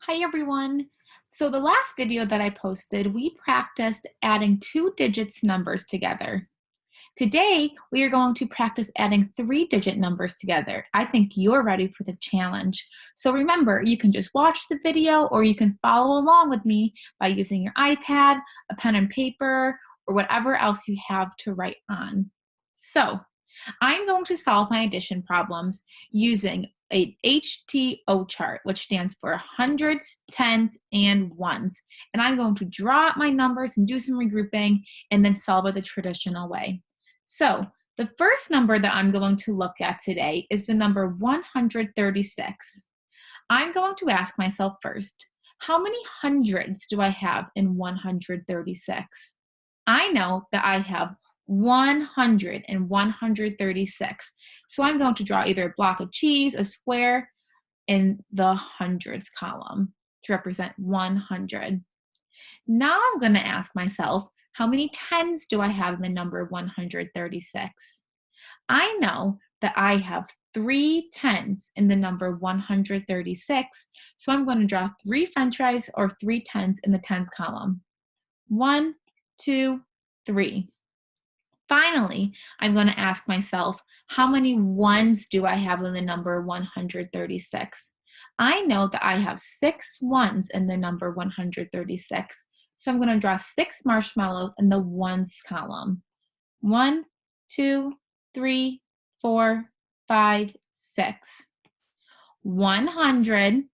Hi everyone. So the last video that I posted, we practiced adding two digits numbers together. Today, we are going to practice adding three-digit numbers together. I think you're ready for the challenge. So remember, you can just watch the video or you can follow along with me by using your iPad, a pen and paper, or whatever else you have to write on. So I'm going to solve my addition problems using a HTO chart, which stands for hundreds, tens, and ones. And I'm going to draw out my numbers and do some regrouping and then solve it the traditional way. So the first number that I'm going to look at today is the number 136. I'm going to ask myself first, how many hundreds do I have in 136? I know that I have 100 and 136. So I'm going to draw either a block of cheese, a square, in the hundreds column to represent 100. Now I'm going to ask myself, how many tens do I have in the number 136? I know that I have three tens in the number 136, so I'm going to draw three french fries or three tens in the tens column. 1, 2, 3. Finally, I'm going to ask myself, how many ones do I have in the number 136? I know that I have 6 ones in the number 136, so I'm going to draw 6 marshmallows in the ones column. 1, 2, 3, 4, 5, 6. 100,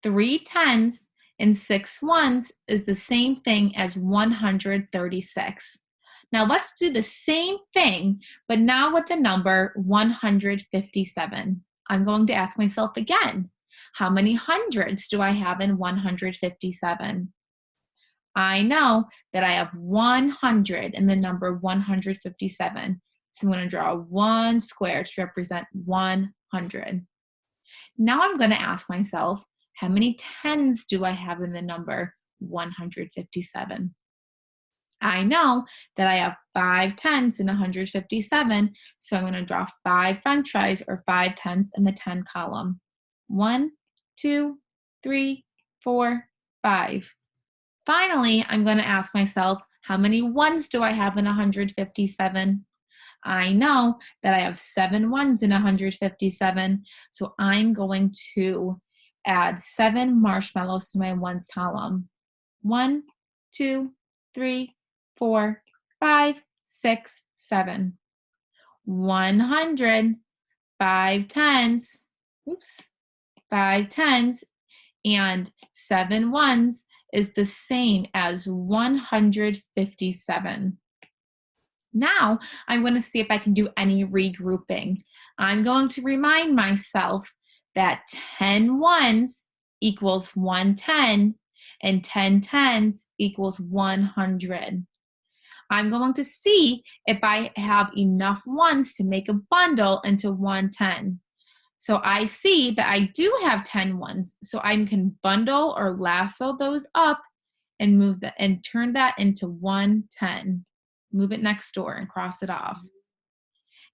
3 tens, and 6 ones is the same thing as 136. Now let's do the same thing, but now with the number 157. I'm going to ask myself again, how many hundreds do I have in 157? I know that I have 100 in the number 157. So I'm going to draw one square to represent 100. Now I'm going to ask myself, how many tens do I have in the number 157? I know that I have 5 tens in 157, so I'm going to draw 5 french fries or 5 tens in the 10 column. 1, 2, 3, 4, 5. Finally, I'm going to ask myself, how many ones do I have in 157? I know that I have 7 ones in 157, so I'm going to add 7 marshmallows to my ones column. 1, 2, 3, 4, 5, 6, 7. 100, 5 tens, oops, 5 tens, and 7 ones is the same as 157. Now I'm going to see if I can do any regrouping. I'm going to remind myself that 10 ones equals 110 and 10 tens equals 100. I'm going to see if I have enough ones to make a bundle into 110. So I see that I do have 10 ones, so I can bundle or lasso those up and move that and turn that into 110. Move it next door and cross it off.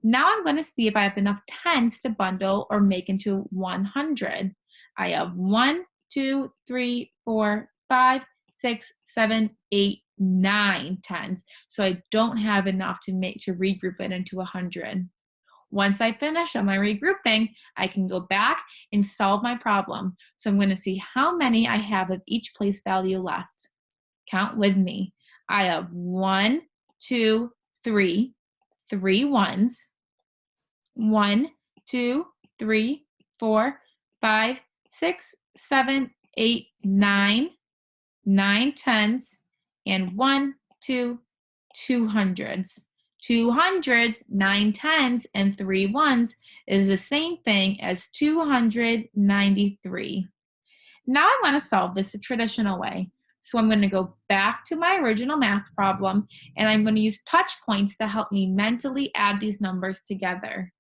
Now I'm going to see if I have enough tens to bundle or make into 100. I have 1, 2, 3, 4, 5, 6, 7, 8, 9 tens. So I don't have enough to regroup it into 100. Once I finish on my regrouping, I can go back and solve my problem. So I'm going to see how many I have of each place value left. Count with me. I have 1, 2, 3, 3 ones, 1, 2, 3, 4, 5, 6, 7, 8, 9, 9 tens, and 1, 2, 2 hundreds. 2 hundreds, 9 tens, and 3 ones is the same thing as 293. Now I'm going to solve this the traditional way. So I'm going to go back to my original math problem, and I'm going to use touch points to help me mentally add these numbers together.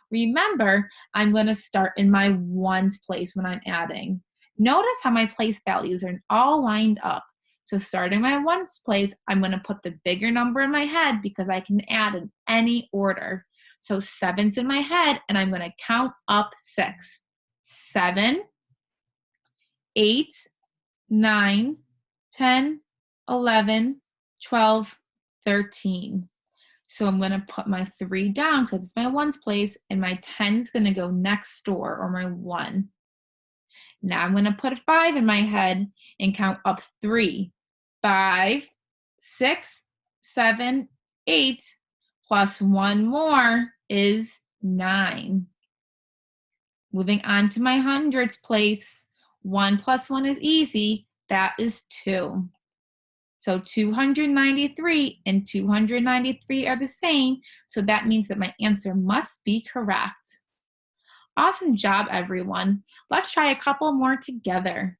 Remember, I'm going to start in my ones place when I'm adding. Notice how my place values are all lined up. So starting my ones place, I'm going to put the bigger number in my head because I can add in any order. So 7's in my head, and I'm going to count up 6. 7, 8, 9, 10, 11, 12, 13. So I'm going to put my 3 down because it's my ones place, and my 10 is going to go next door, or my 1. Now I'm going to put a 5 in my head and count up 3. 5, 6, 7, 8, plus 1 more is 9. Moving on to my hundreds place. 1 plus 1 is easy. That is 2. So 293 and 293 are the same. So that means that my answer must be correct. Awesome job, everyone. Let's try a couple more together.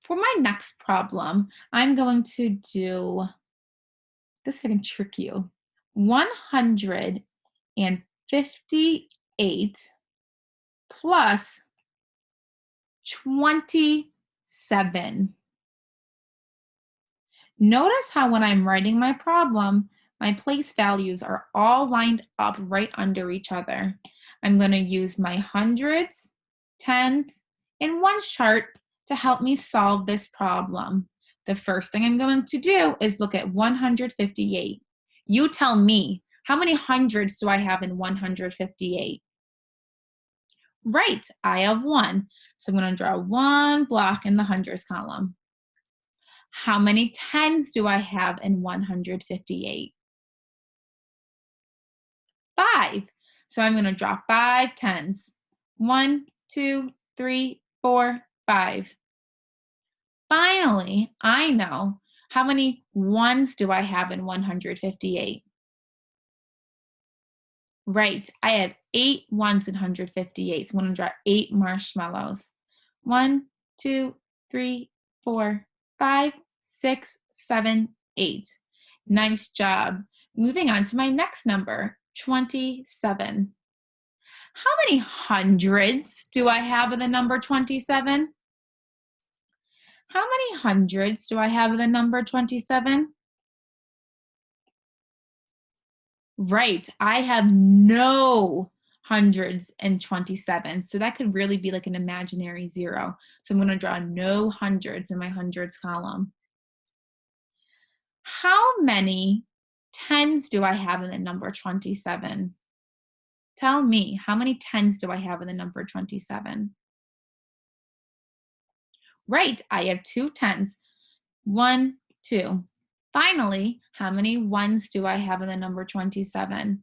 For my next problem, I'm going to do, this I can trick you, 158 plus 27. Notice how when I'm writing my problem, my place values are all lined up right under each other. I'm going to use my hundreds, tens, and ones chart to help me solve this problem. The first thing I'm going to do is look at 158. You tell me, how many hundreds do I have in 158? Right, I have 1. So I'm going to draw 1 block in the hundreds column. How many tens do I have in 158? 5. So I'm going to draw 5 tens. 1, 2, 3, 4, 5. Finally, I know how many ones do I have in 158? Right, I have 8 ones in 158. So I'm going to draw 8 marshmallows. 1, 2, 3, 4, 5, 6, 7, 8. Nice job. Moving on to my next number, 27. How many hundreds do I have in the number 27? How many hundreds do I have in the number 27? Right, I have no hundreds and 27. So that could really be like an imaginary 0. So I'm going to draw no hundreds in my hundreds column. How many tens do I have in the number 27? Tell me, how many tens do I have in the number 27? Right, I have 2 tens. 1, 2. Finally, how many ones do I have in the number 27?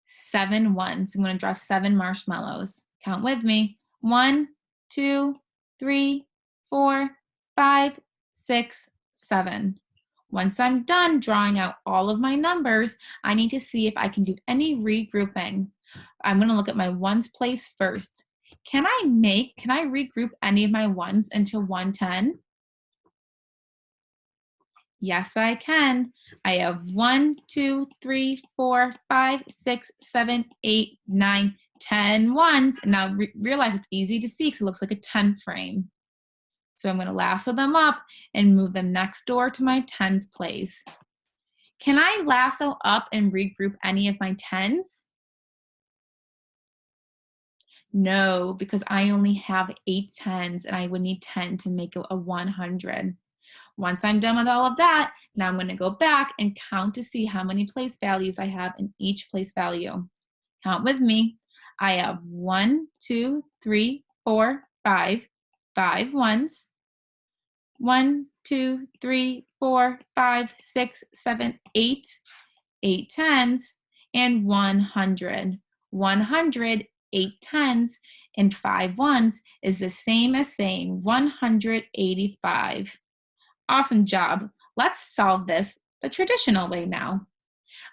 7 ones. I'm going to draw 7 marshmallows. Count with me. 1, 2, 3, 4, 5, 6, 7. Once I'm done drawing out all of my numbers, I need to see if I can do any regrouping. I'm going to look at my ones place first. Can I regroup any of my ones into 110? Yes, I can. I have 1, 2, 3, 4, 5, 6, 7, 8, 9, 10 ones. And now realize it's easy to see because it looks like a 10 frame. So I'm going to lasso them up and move them next door to my tens place. Can I lasso up and regroup any of my tens? No, because I only have 8 tens and I would need 10 to make a 100. Once I'm done with all of that, now I'm going to go back and count to see how many place values I have in each place value. Count with me. I have 1, 2, 3, 4, 5, 5 ones. 1, 2, 3, 4, 5, 6, 7, 8, 8 tens, and 100. 100, 8 tens, and 5 ones is the same as saying 185. Awesome job. Let's solve this the traditional way now.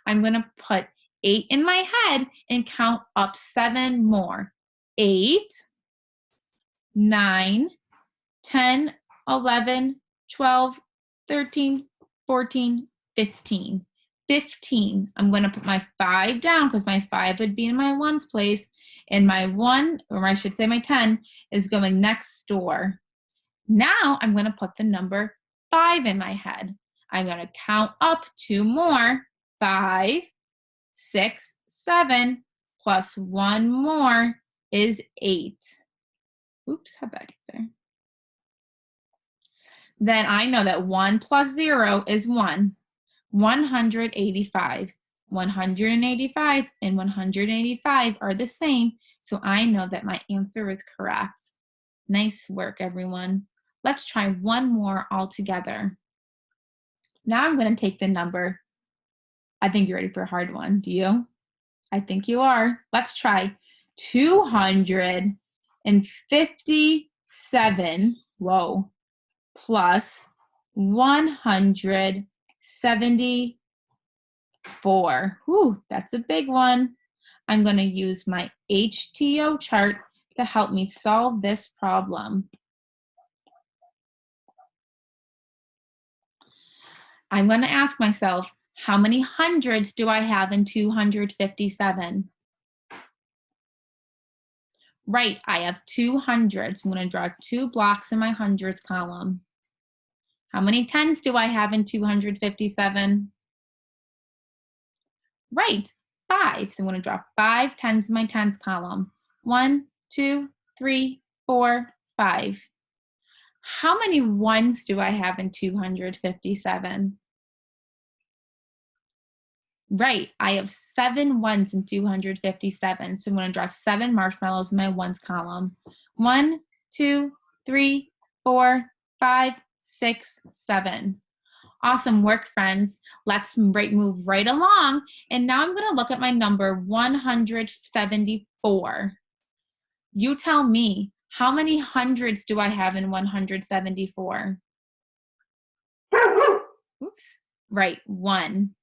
I'm going to put 8 in my head and count up 7 more. 8, 9, 10, 11, 12, 13, 14, 15. 15. I'm going to put my 5 down because my 5 would be in my ones place, and my 1, or I should say my 10, is going next door. Now I'm going to put the number 5 in my head. I'm going to count up 2 more. 5, 6, 7, plus 1 more is 8. Oops, how'd that get there? Then I know that 1 plus 0 is 1. 185. 185 and 185 are the same, so I know that my answer is correct. Nice work, everyone. Let's try one more all together. Now I'm going to take the number. I think you're ready for a hard one. Do you? I think you are. Let's try 257, whoa, plus 174. Whew, that's a big one. I'm going to use my HTO chart to help me solve this problem. I'm going to ask myself, how many hundreds do I have in 257? Right, I have 2 hundreds. I'm going to draw 2 blocks in my hundreds column. How many tens do I have in 257? Right, 5. So I'm going to draw 5 tens in my tens column. 1, 2, 3, 4, 5. How many ones do I have in 257? Right, I have 7 ones in 257. So I'm going to draw 7 marshmallows in my ones column. 1, 2, 3, 4, 5, 6, 7. Awesome work, friends. Let's move right along. And now I'm going to look at my number 174. You tell me, how many hundreds do I have in 174? Oops. Right, 1.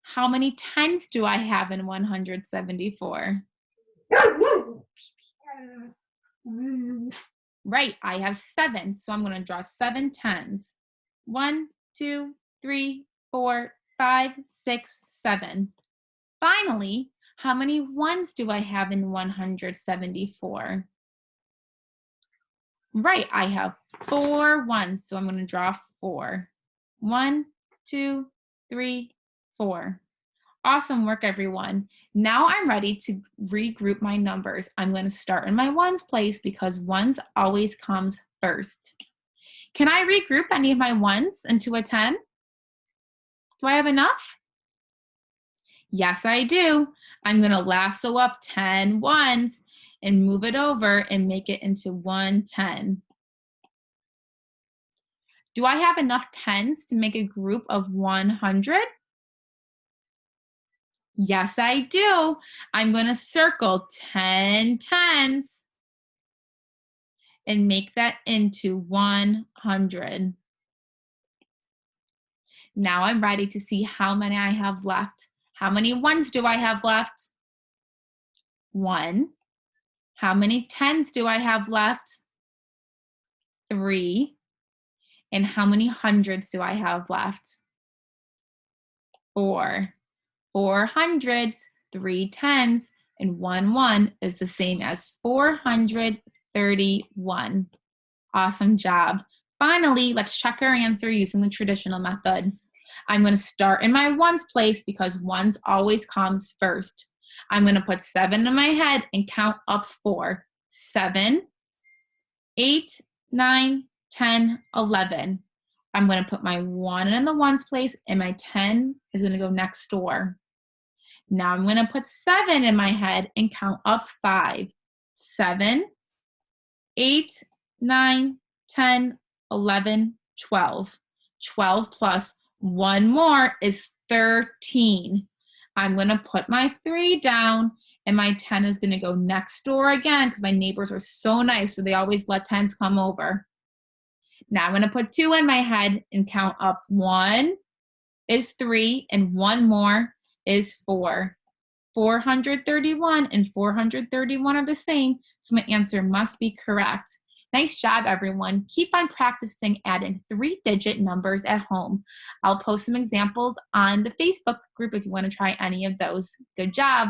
How many tens do I have in 174? Right, I have 7, so I'm going to draw 7 tens. 1, 2, 3, 4, 5, 6, 7. Finally, how many ones do I have in 174? Right, I have 4 ones, so I'm going to draw 4. 1, 2, 3, 4. Awesome work, everyone. Now I'm ready to regroup my numbers. I'm going to start in my ones place because ones always comes first. Can I regroup any of my ones into a 10? Do I have enough? Yes, I do. I'm going to lasso up 10 ones and move it over and make it into 1 10. Do I have enough tens to make a group of 100? Yes, I do. I'm going to circle 10 tens and make that into 100. Now I'm ready to see how many I have left. How many ones do I have left? 1. How many tens do I have left? 3. And how many hundreds do I have left? 4. 4 hundreds, 3 tens, and 1 1 is the same as 431. Awesome job. Finally, let's check our answer using the traditional method. I'm going to start in my ones place because ones always comes first. I'm going to put 7 in my head and count up 4. 7, 8, 9, 10, 11. I'm going to put my 1 in the ones place and my 10 is going to go next door. Now I'm going to put 7 in my head and count up 5. 7, 8, 9, 10, 11, 12. 12 plus 1 more is 13. I'm going to put my 3 down and my 10 is going to go next door again because my neighbors are so nice, so they always let 10s come over. Now I'm going to put 2 in my head and count up. 1 is 3 and 1 more is 4. 431 and 431 are the same, so my answer must be correct. Nice job, everyone. Keep on practicing adding 3-digit numbers at home. I'll post some examples on the Facebook group if you want to try any of those. Good job.